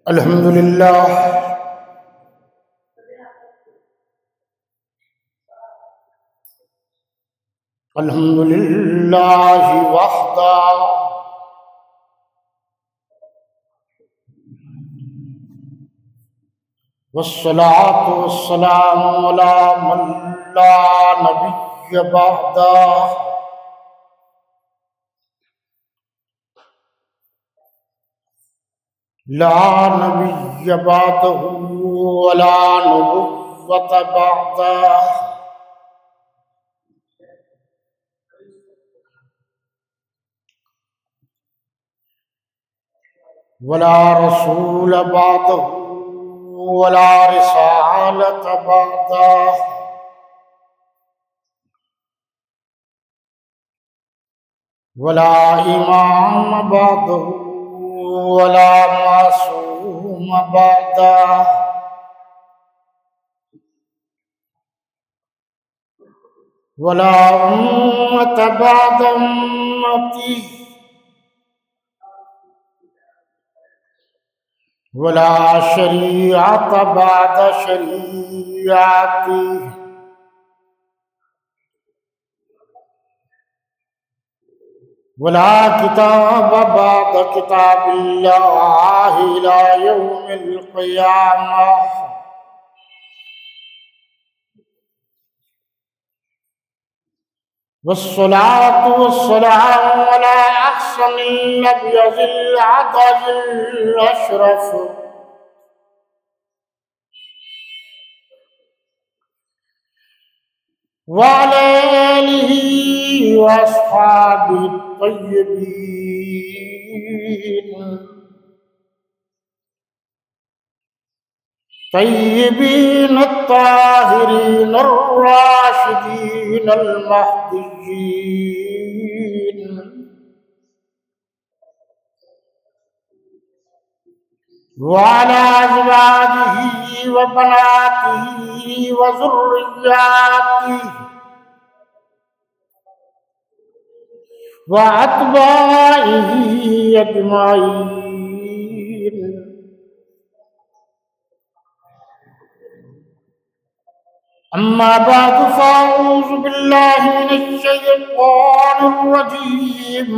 الحمد لله الحمد لله وحده والصلاة والسلام على من لا نبي بعده لا نبي بعده ولا نبوة بعده ولا رسول بعده ولا رسالة بعده ولا إمام بعده ولا معصوم بعده ولا أمة بعد أمتي ولا شريعة بعد شريعتي ولا كتاب بعد كتاب الله إلى يوم القيامة والصلاة والسلام على أحسن الأبيض العدد الأشرف وعلى آله وأصحابه الطيبين الطاهرين الراشدين المهديين وعلى أزواجه وبناته وذرياته وأتباعه أجمعين أما بعد فأعوذ بالله من الشيطان الرجيم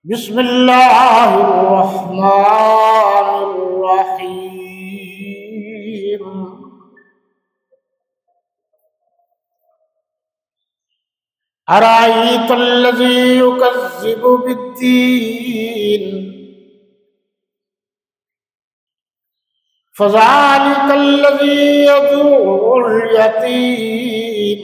بسم الله الرحمن الرحيم أرأيت الذي يكذب بالدين فذلك الذي يدعو اليتيم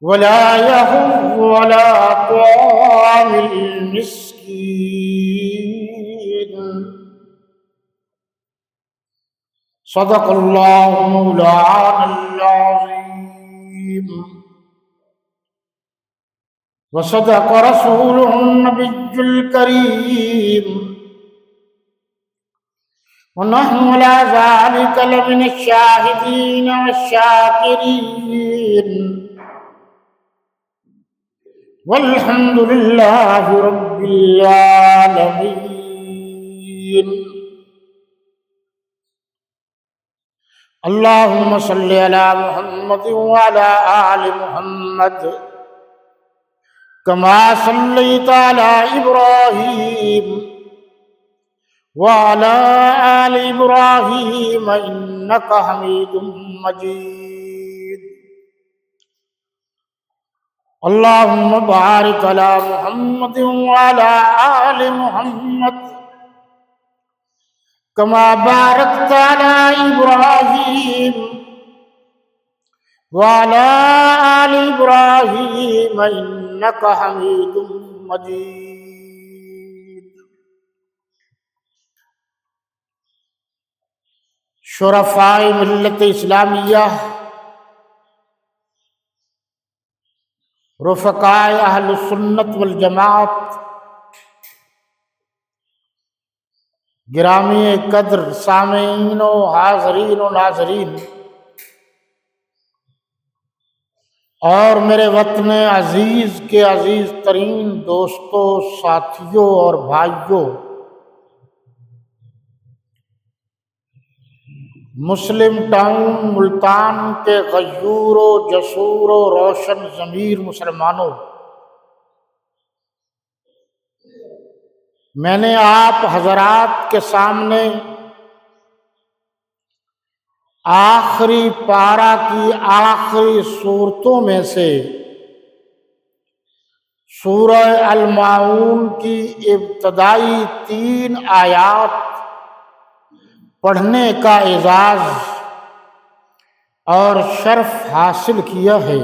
ولا يحض على طعام المسكين صدق الله مولانا العظيم وصدق رسوله النبي الكريم ونحن على ذلك لمن الشاهدين والشاكرين والحمد لله رب العالمين اللهم صل على محمد وعلى آل محمد كما صليت على إبراهيم وعلى آل إبراهيم إنك حميد مجيد اللهم بارك على محمد وعلى آل محمد كما باركت على إبراهيم وعلى آل إبراهيم إنك حميد مجيد شرفاء ملت اسلامیہ، رفقاء اہل السنت والجماعت، گرامی قدر سامعین و حاضرین و ناظرین، اور میرے وطن عزیز کے عزیز ترین دوستوں، ساتھیوں اور بھائیوں، مسلم ٹاؤن ملتان کے غیور و جسور و روشن ضمیر مسلمانوں، میں نے آپ حضرات کے سامنے آخری پارہ کی آخری صورتوں میں سے سورہ الماعون کی ابتدائی 3 آیات پڑھنے کا اعزاز اور شرف حاصل کیا ہے۔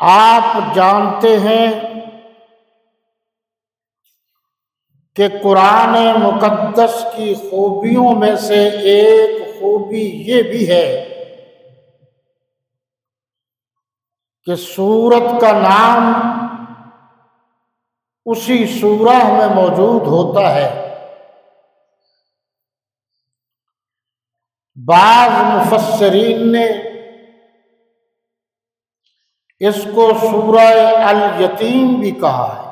آپ جانتے ہیں کہ قرآن مقدس کی خوبیوں میں سے ایک خوبی یہ بھی ہے کہ سورت کا نام اسی سورہ میں موجود ہوتا ہے۔ بعض مفسرین نے اس کو سورہ الیتیم بھی کہا ہے،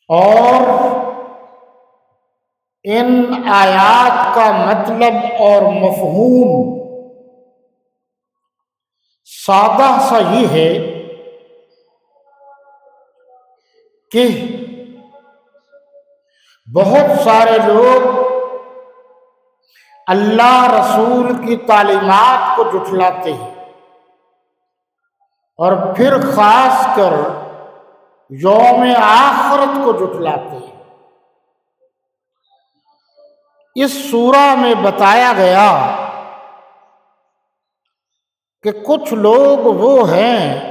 اور ان آیات کا مطلب اور مفہوم سادہ سا یہ ہے کہ بہت سارے لوگ اللہ رسول کی تعلیمات کو جھٹلاتے ہیں، اور پھر خاص کر یوم آخرت کو جھٹلاتے ہیں۔ اس سورہ میں بتایا گیا کہ کچھ لوگ وہ ہیں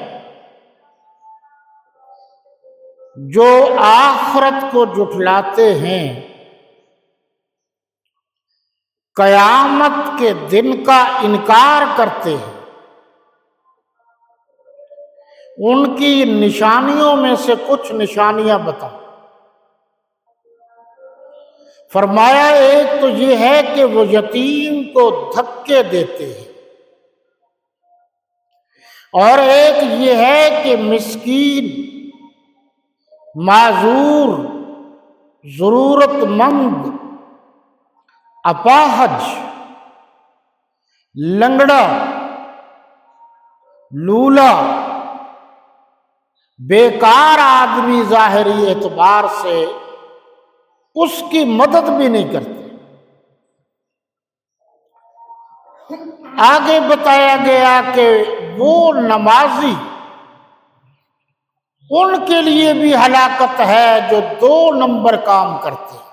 جو آخرت کو جھٹلاتے ہیں، قیامت کے دن کا انکار کرتے ہیں۔ ان کی نشانیوں میں سے کچھ نشانیاں بتاؤ۔ فرمایا ایک تو یہ ہے کہ وہ یتیم کو دھکے دیتے ہیں، اور ایک یہ ہے کہ مسکین، معذور، ضرورت مند، اپاہج، لنگڑا، لولا، بیکار آدمی ظاہری اعتبار سے اس کی مدد بھی نہیں کرتے۔ آگے بتایا گیا کہ وہ نمازی، ان کے لیے بھی ہلاکت ہے جو 2 نمبر کام کرتے ہیں۔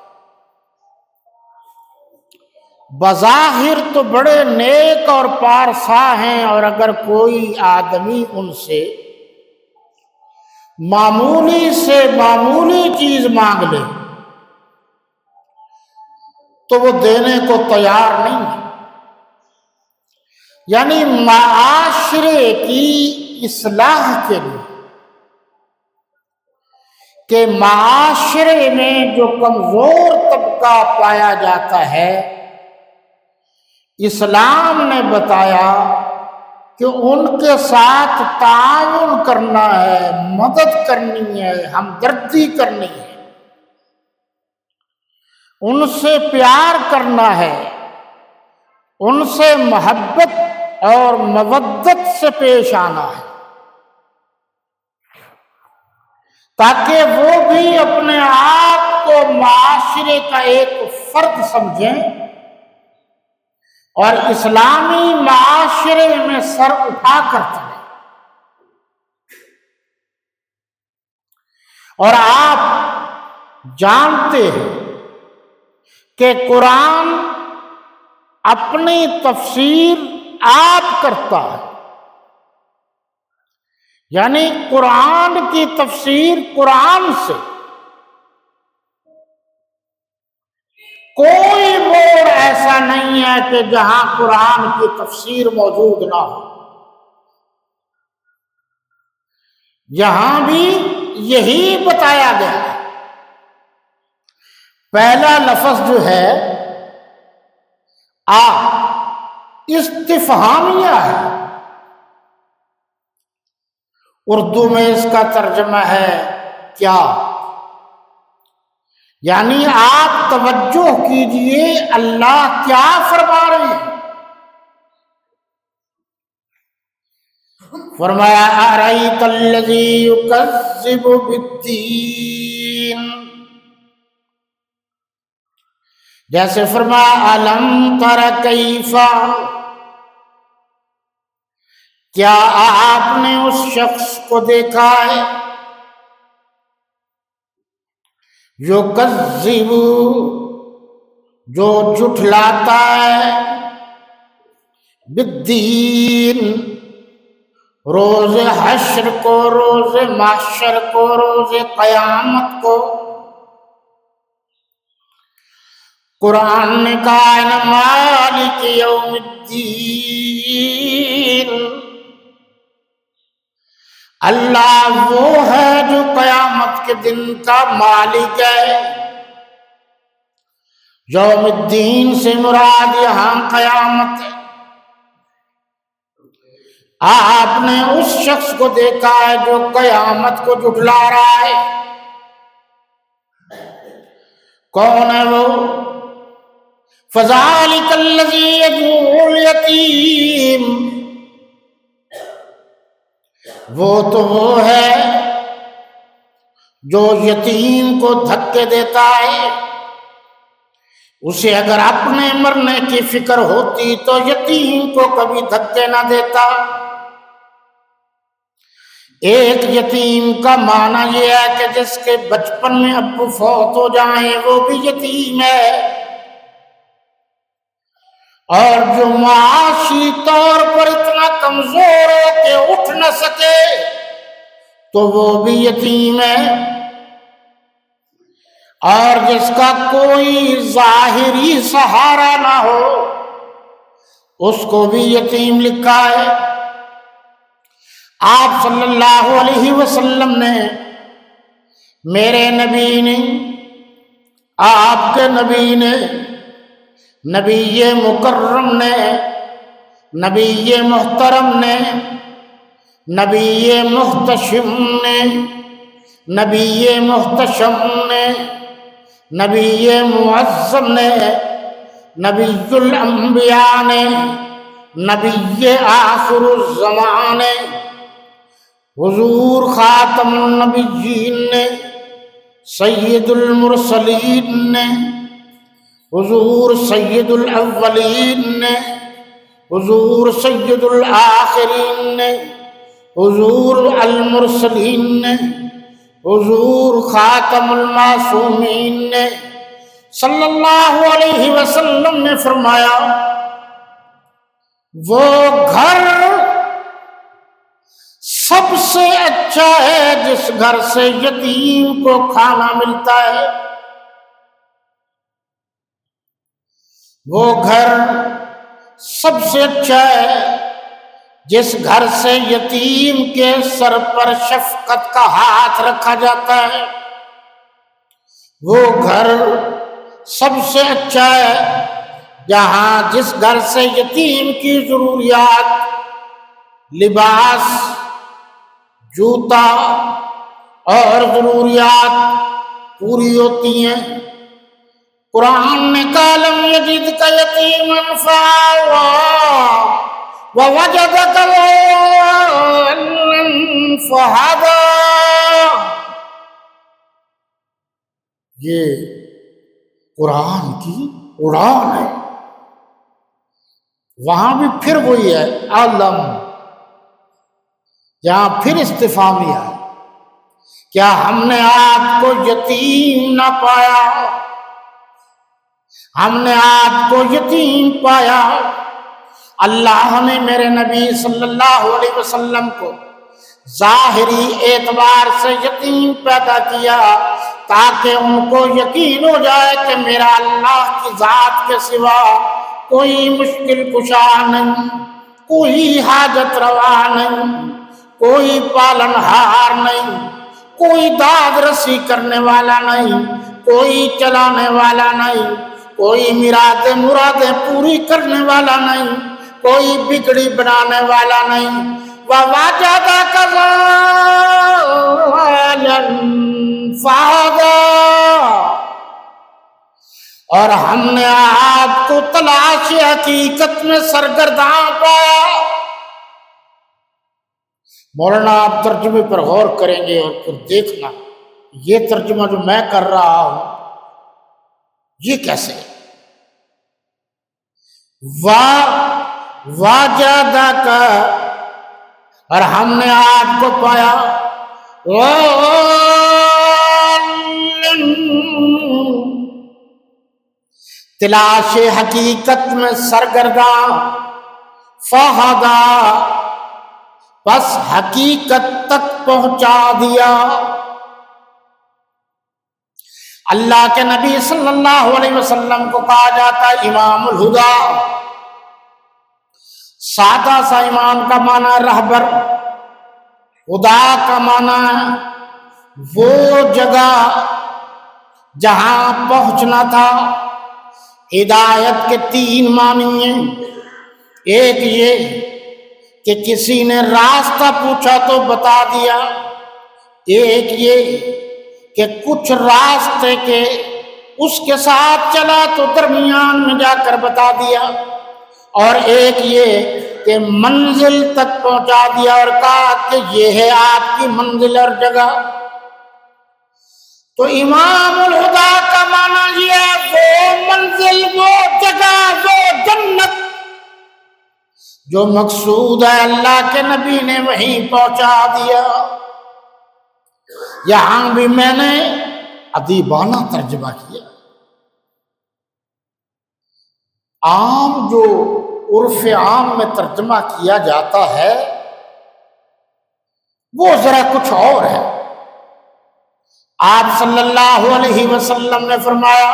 بظاہر تو بڑے نیک اور پارسا ہیں، اور اگر کوئی آدمی ان سے معمولی سے معمولی چیز مانگ لے تو وہ دینے کو تیار نہیں ہے۔ یعنی معاشرے کی اصلاح کے لیے، کہ معاشرے میں جو کمزور طبقہ پایا جاتا ہے، اسلام نے بتایا کہ ان کے ساتھ تعاون کرنا ہے، مدد کرنی ہے، ہمدردی کرنی ہے، ان سے پیار کرنا ہے، ان سے محبت اور مودت سے پیش آنا ہے، تاکہ وہ بھی اپنے آپ کو معاشرے کا ایک فرد سمجھیں اور اسلامی معاشرے میں سر اٹھا کر چلیں۔ اور آپ جانتے ہیں کہ قرآن اپنی تفسیر آپ کرتا ہے، یعنی قرآن کی تفسیر قرآن سے کوئی موڑ ایسا نہیں ہے کہ جہاں قرآن کی تفسیر موجود نہ ہو۔ یہاں بھی یہی بتایا گیا ہے۔ پہلا لفظ جو ہے استفہامیہ ہے، اردو میں اس کا ترجمہ ہے کیا، یعنی آپ توجہ کیجئے اللہ کیا فرما رہے ہیں۔ فرمایا ارأیت الذی یکذب بالدین، جیسے فرمایا الم تر کیف، کیا آپ نے اس شخص کو دیکھا ہے، یکذب جو جھٹلاتا ہے، بالدین روز حشر کو، روز محشر کو، روز قیامت کو۔ قرآن نے کہا ہے مالک یوم الدین، اللہ وہ ہے جو قیامت کے دن کا مالک ہے۔ یوم الدین سے مراد یہاں قیامت ہے۔ آپ نے اس شخص کو دیکھا ہے جو قیامت کو جھٹلا رہا ہے، کون ہے وہ؟ فَذَلِكَ الَّذِي يَدْعُو الْيَتِيمَ، وہ تو وہ ہے جو یتیم کو دھکے دیتا ہے۔ اسے اگر اپنے مرنے کی فکر ہوتی تو یتیم کو کبھی دھکے نہ دیتا۔ ایک یتیم کا معنی یہ ہے کہ جس کے بچپن میں ابو فوت ہو جائیں وہ بھی یتیم ہے، اور جو معاشی طور پر اتنا کمزور ہو کہ اٹھ نہ سکے تو وہ بھی یتیم ہے، اور جس کا کوئی ظاہری سہارا نہ ہو اس کو بھی یتیم لکھا ہے۔ آپ صلی اللہ علیہ وسلم نے، میرے نبی نے، آپ کے نبی نے، نبی مکرم نے، نبی محترم نے، نبی محتشم نے، نبی محتشم نے، نبی معظم نے، نبی الانبیاء نے، نبی آخر الزمان نے، حضور خاتم النبیین نے، سید المرسلین نے، حضور سید الاولین نے، حضور سید الآخرین نے، حضور المرسلین نے، حضور خاتم المعصومین نے صلی اللہ علیہ وسلم نے فرمایا وہ گھر سب سے اچھا ہے جس گھر سے یتیم کو کھانا ملتا ہے، وہ گھر سب سے اچھا ہے جس گھر سے یتیم کے سر پر شفقت کا ہاتھ رکھا جاتا ہے، وہ گھر سب سے اچھا ہے جہاں جس گھر سے یتیم کی ضروریات، لباس، جوتا اور ضروریات پوری ہوتی ہیں۔ قرآن نے کہا لم یجدک یتیما فآویٰ ووجدک ضالا فہدیٰ، یہ قرآن کی اڑان ہے۔ وہاں بھی پھر وہی ہے علم، یہاں پھر استفہامی ہے، کیا ہم نے آپ کو یتیم نہ پایا؟ ہم نے آپ کو یتیم پایا۔ اللہ نے میرے نبی صلی اللہ علیہ وسلم کو ظاہری اعتبار سے یتیم پیدا کیا تاکہ ان کو یقین ہو جائے کہ میرا اللہ کی ذات کے سوا کوئی مشکل کشا نہیں، کوئی حاجت روا نہیں، کوئی پالن ہار نہیں، کوئی داد رسی کرنے والا نہیں، کوئی چلانے والا نہیں، کوئی مرادیں پوری کرنے والا نہیں، کوئی بگڑی بنانے والا نہیں۔ وَوَجَدَكَ ضَالًّا فَهَدَىٰ، اور ہم نے آپ کو تلاش حقیقت میں سرگرداں پایا۔ مولانا آپ ترجمے پر غور کریں گے اور پھر دیکھنا یہ ترجمہ جو میں کر رہا ہوں یہ کیسے ہے۔ وَوَجَدَكَ، اور ہم نے آپ کو پایا، تلاش حقیقت میں سرگرداں، فَهَدَىٰ، بس حقیقت تک پہنچا دیا۔ اللہ کے نبی صلی اللہ علیہ وسلم کو کہا جاتا ہے امام الہدا۔ سادہ سا ایمان کا معنی ہے رہبر، خدا کا معنی ہے وہ جگہ جہاں پہنچنا تھا۔ ہدایت کے 3 معنی ہیں، ایک یہ کہ کسی نے راستہ پوچھا تو بتا دیا، ایک یہ کہ کچھ راستے کے اس کے ساتھ چلا تو درمیان میں جا کر بتا دیا، اور ایک یہ کہ منزل تک پہنچا دیا اور کہا کہ یہ ہے آپ کی منزل اور جگہ۔ تو امام الہدا کا معنی یہ ہے وہ منزل، وہ جگہ، وہ جنت جو مقصود ہے اللہ کے نبی نے وہیں پہنچا دیا۔ یہاں بھی میں نے ادیبانہ ترجمہ کیا۔ عام جو عرف عام میں ترجمہ کیا جاتا ہے وہ ذرا کچھ اور ہے۔ آپ صلی اللہ علیہ وسلم نے فرمایا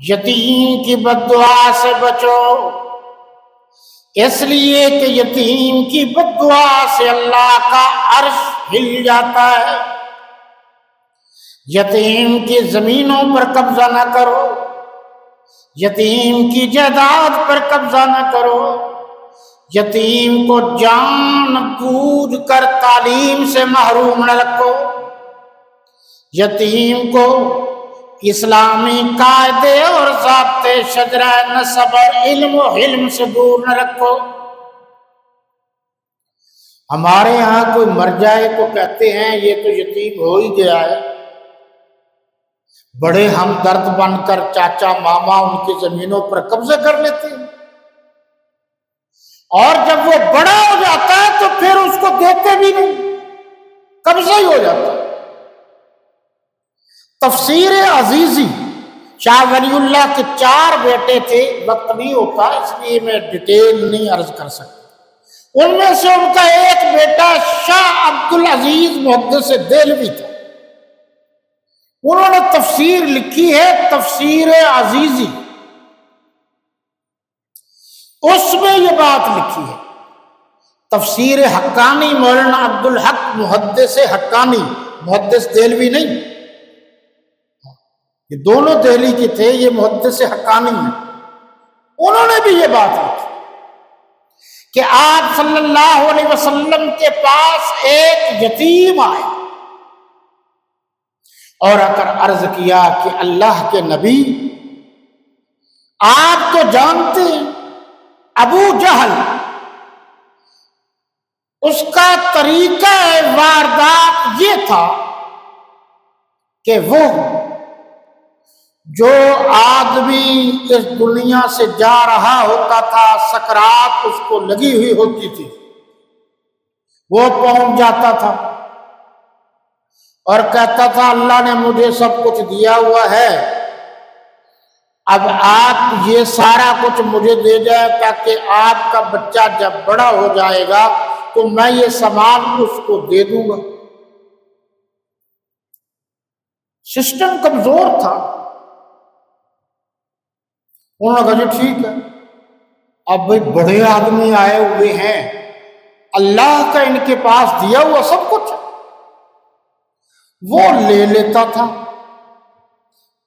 یتیم کی بد دعا سے بچو، اس لیے کہ یتیم کی بد دعا سے اللہ کا عرش ہل جاتا ہے۔ یتیم کی زمینوں پر قبضہ نہ کرو، یتیم کی جائیداد پر قبضہ نہ کرو، یتیم کو جان بوجھ کر تعلیم سے محروم نہ رکھو، یتیم کو اسلامی قاعدے اور ضابطے شجرہ نسب اور علم و حلم سے دور نہ رکھو۔ ہمارے ہاں کوئی مر جائے تو کہتے ہیں یہ تو یتیم ہو ہی گیا ہے، بڑے ہمدرد بن کر چاچا ماما ان کی زمینوں پر قبضہ کر لیتے ہیں، اور جب وہ بڑا ہو جاتا ہے تو پھر اس کو دیتے بھی نہیں، قبضہ ہی ہو جاتا ہے۔ تفسیر عزیزی، شاہ ولی اللہ کے 4 بیٹے تھے، وقت نہیں ہوتا اس لیے میں ڈیٹیل نہیں عرض کر سکتا، ان میں سے ان کا ایک بیٹا شاہ عبدالعزیز محدث دہلوی تھا، انہوں نے تفسیر لکھی ہے تفسیر عزیزی، اس میں یہ بات لکھی ہے۔ تفسیر حقانی مولانا عبدالحق محدث حقانی، محدث دہلوی نہیں، یہ دونوں دہلی کے تھے، یہ محدث حقانی ہیں، انہوں نے بھی یہ بات لکھی کہ آپ صلی اللہ علیہ وسلم کے پاس ایک یتیم آئے اور آ کر عرض کیا کہ اللہ کے نبی آپ تو جانتے ہیں ابو جہل اس کا طریقہ واردات یہ تھا کہ وہ جو آدمی اس دنیا سے جا رہا ہوتا تھا سکرات اس کو لگی ہوئی ہوتی تھی، وہ پہنچ جاتا تھا اور کہتا تھا اللہ نے مجھے سب کچھ دیا ہوا ہے، اب آپ یہ سارا کچھ مجھے دے جائے تاکہ آپ کا بچہ جب بڑا ہو جائے گا تو میں یہ سامان اس کو دے دوں گا۔ سسٹم کمزور تھا، انہوں نے کہا جی ٹھیک ہے، اب بھائی بڑے آدمی آئے ہوئے ہیں، اللہ کا ان کے پاس دیا ہوا سب کچھ وہ لے لیتا تھا،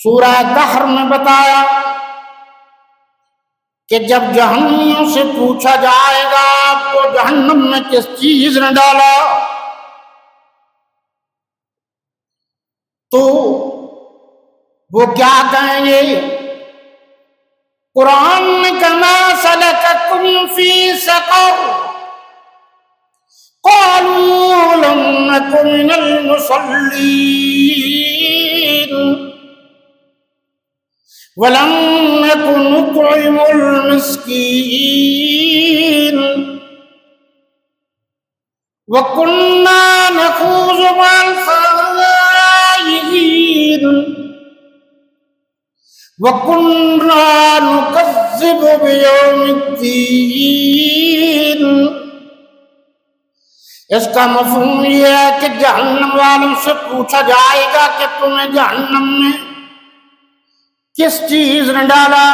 سورہ دہر میں بتایا کہ جب جہنمیوں سے پوچھا جائے گا آپ کو جہنم میں کس چیز نے ڈالا، تو وہ کیا کہیں گے؟ قرآن نے کہا سلککم فی سقر قالوا لم نک من المصلین وَلَمْ نَكُ نُطْعِمُ الْمِسْكِينَ وَكُنَّا نَخُوضُ مَعَ الْخَائِضِينَ وَكُنَّا نُكَذِّبُ بِيَوْمِ الدِّينِ۔ اس کا مفہوم یہ ہے کہ جہنم والوں سے پوچھا جائے گا کہ تمہیں جہنم میں کس چیز نے ڈالا؟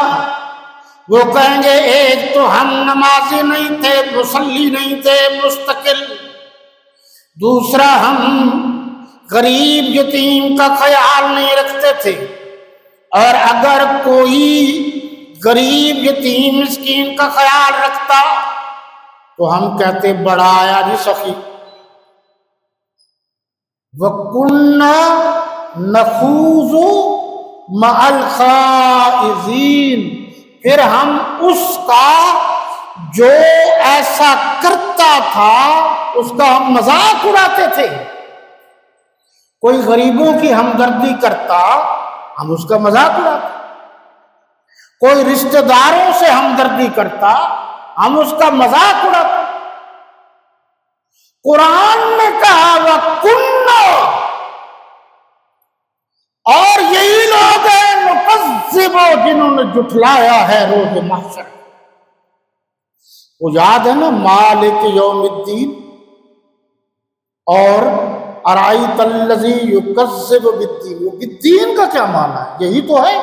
وہ کہیں گے ایک تو ہم نمازی نہیں تھے، مصلی نہیں تھے مستقل، دوسرا ہم غریب یتیم کا خیال نہیں رکھتے تھے، اور اگر کوئی غریب یتیم مسکین کا خیال رکھتا تو ہم کہتے بڑا آیا جی سخی۔ وَكُنَّا نَخُوضُ مَعَ الْخَائِضِينَ، پھر ہم اس کا جو ایسا کرتا تھا اس کا ہم مذاق اڑاتے تھے۔ کوئی غریبوں کی ہمدردی کرتا ہم اس کا مذاق اڑاتے، کوئی رشتہ داروں سے ہمدردی کرتا ہم اس کا مذاق اڑاتے۔ قرآن نے کہا وَكُنَّا، اور یہی لوگ ہیں مکذب جنہوں نے جھٹلایا ہے روز محشر۔ وہ یاد ہے نا مالک یوم الدین اور ارائیت الذی یکذب بالدین، وہ بالدین کا کیا معنی ہے؟ یہی تو ہے۔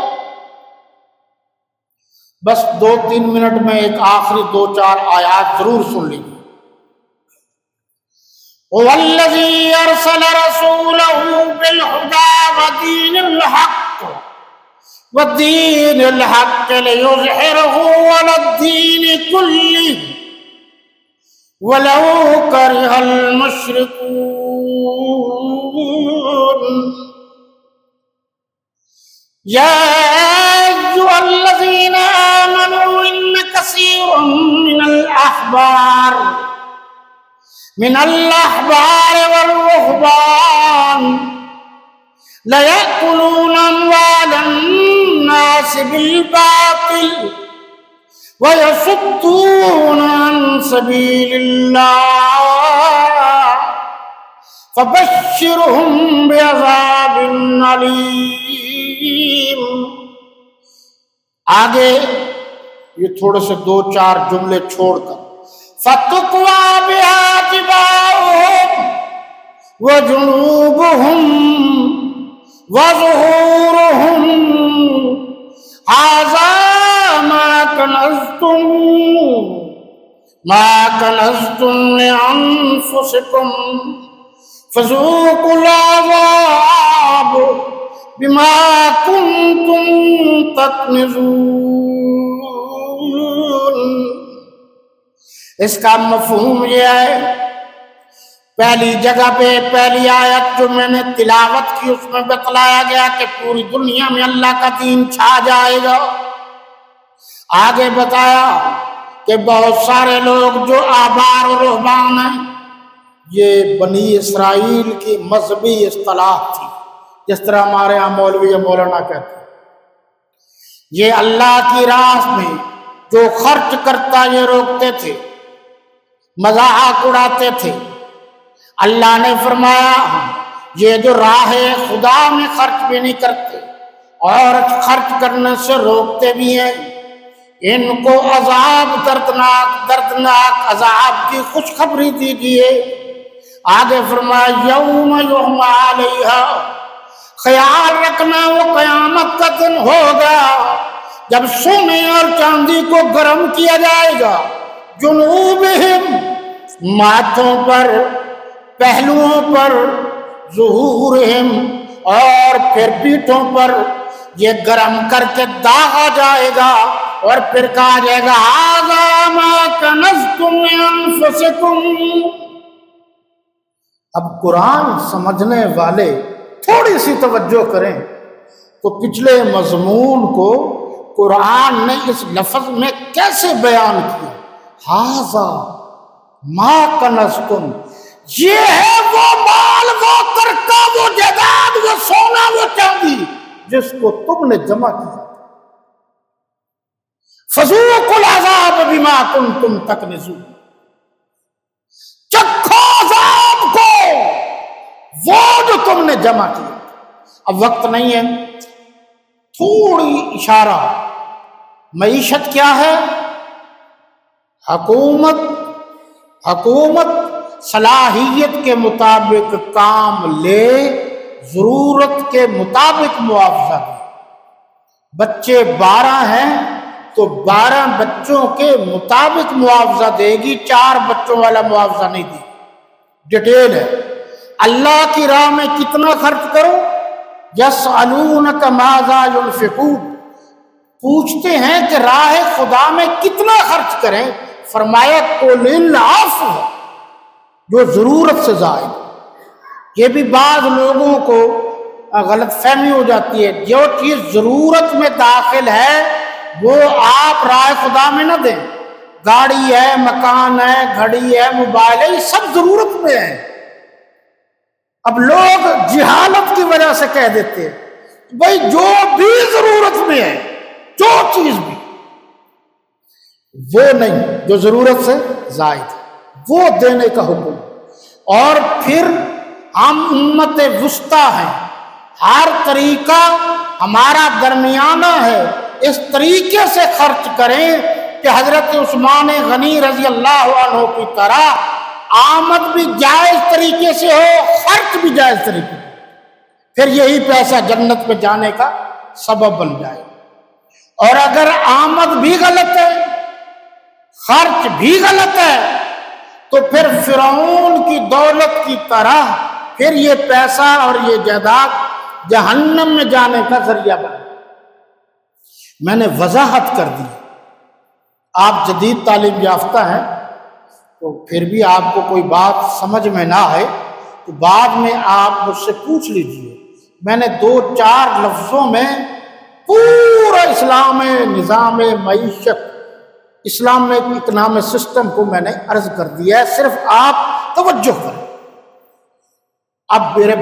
بس 2-3 منٹ میں ایک آخری 2-4 آیات ضرور سن لیجیے۔ هو الذي أرسل رسوله بالهدى ودين الحق ليظهره على الدين كله ولو كره المشركون يا أيها الذين آمنوا إن كثيرا من الأحبار والرهبان ليأكلون أموال الناس بالباطل ويصدون عن سبيل الله فبشرهم بعذاب أليم۔ آگے یہ تھوڑے سے 2-4 جملے چھوڑ کر فَتُقْوَى بِهَا جِبَاهُهُمْ وَجُنُوبُهُمْ وَظُهُورُهُمْ هَذَا مَا كَنَزْتُمْ لِأَنفُسِكُمْ فَذُوقُوا الْعَذَابَ بِمَا كُنْتُمْ تَكْنِزُونَ۔ اس کا مفہوم یہ ہے، پہلی جگہ پہ پہلی آیت جو میں نے تلاوت کی اس میں بتلایا گیا کہ پوری دنیا میں اللہ کا دین چھا جائے گا۔ آگے بتایا کہ بہت سارے لوگ جو احبار و رہبان ہیں، یہ بنی اسرائیل کی مذہبی اصطلاح تھی، جس طرح ہمارے یہاں مولوی یا مولانا کہتے ہیں۔ یہ اللہ کی راہ میں جو خرچ کرتا یہ روکتے تھے، مذاق اڑاتے تھے۔ اللہ نے فرمایا یہ جو راہ خدا میں خرچ بھی نہیں کرتے اور خرچ کرنے سے روکتے بھی ہیں، ان کو عذاب دردناک عذاب کی خوشخبری دیجیے۔ آگے فرمایا یوم یحمى علیہا، خیال رکھنا وہ قیامت کا دن ہوگا جب سونے اور چاندی کو گرم کیا جائے گا، جنوبہم ماتھوں پر، پہلوؤں پر، ظہورہم اور پھر پیٹھوں پر، یہ گرم کر کے داغا جائے گا اور پھر کہا جائے گا ھذا ما کنزتم لانفسکم۔ اب قرآن سمجھنے والے تھوڑی سی توجہ کریں تو پچھلے مضمون کو قرآن نے اس لفظ میں کیسے بیان کیا؟ ھذا ما کنزتم، یہ ہے وہ مال، وہ ترکہ، وہ جائیداد، وہ سونا، وہ چاندی جس کو تم نے جمع کیا، فذوقوا العذاب بما کنتم تکنزون، چکھو عذاب کو وہ جو تم نے جمع کیا۔ اب وقت نہیں ہے، تھوڑی اشارہ، معیشت کیا ہے؟ حکومت صلاحیت کے مطابق کام لے، ضرورت کے مطابق معاوضہ دے۔ بچے 12 ہیں تو 12 بچوں کے مطابق معاوضہ دے گی، 4 بچوں والا معاوضہ نہیں دے گی۔ ڈیٹیل ہے، اللہ کی راہ میں کتنا خرچ کرو، یسألونک ماذا ينفقون، پوچھتے ہیں کہ راہ خدا میں کتنا خرچ کریں، فرمایا قل العفو، جو ضرورت سے زائد۔ یہ بھی بعض لوگوں کو غلط فہمی ہو جاتی ہے، جو چیز ضرورت میں داخل ہے وہ آپ راہ خدا میں نہ دیں۔ گاڑی ہے، مکان ہے، گھڑی ہے، موبائل ہے، یہ سب ضرورت میں ہے۔ اب لوگ جہالت کی وجہ سے کہہ دیتے ہیں بھائی جو بھی ضرورت میں ہے، جو چیز بھی، وہ نہیں جو ضرورت سے زائد ہے وہ دینے کا حکم۔ اور پھر ہم امت وسطیٰ ہیں، ہر طریقہ ہمارا درمیانہ ہے، اس طریقے سے خرچ کریں کہ حضرت عثمان غنی رضی اللہ عنہ کی طرح آمد بھی جائز طریقے سے ہو، خرچ بھی جائز طریقے سے، پھر یہی پیسہ جنت میں جانے کا سبب بن جائے۔ اور اگر آمد بھی غلط ہے، خرچ بھی غلط ہے، تو پھر فرعون کی دولت کی طرح پھر یہ پیسہ اور یہ جائیداد جہنم میں جانے کا ذریعہ بنا۔ میں نے وضاحت کر دی، آپ جدید تعلیم یافتہ ہیں تو پھر بھی آپ کو کوئی بات سمجھ میں نہ آئے تو بعد میں آپ مجھ سے پوچھ لیجئے۔ میں نے 2-4 لفظوں میں پورا اسلام نظام معیشت، اسلام میں اکنامک سسٹم کو میں نے عرض کر دیا ہے، صرف آپ توجہ کریں۔ اب میرے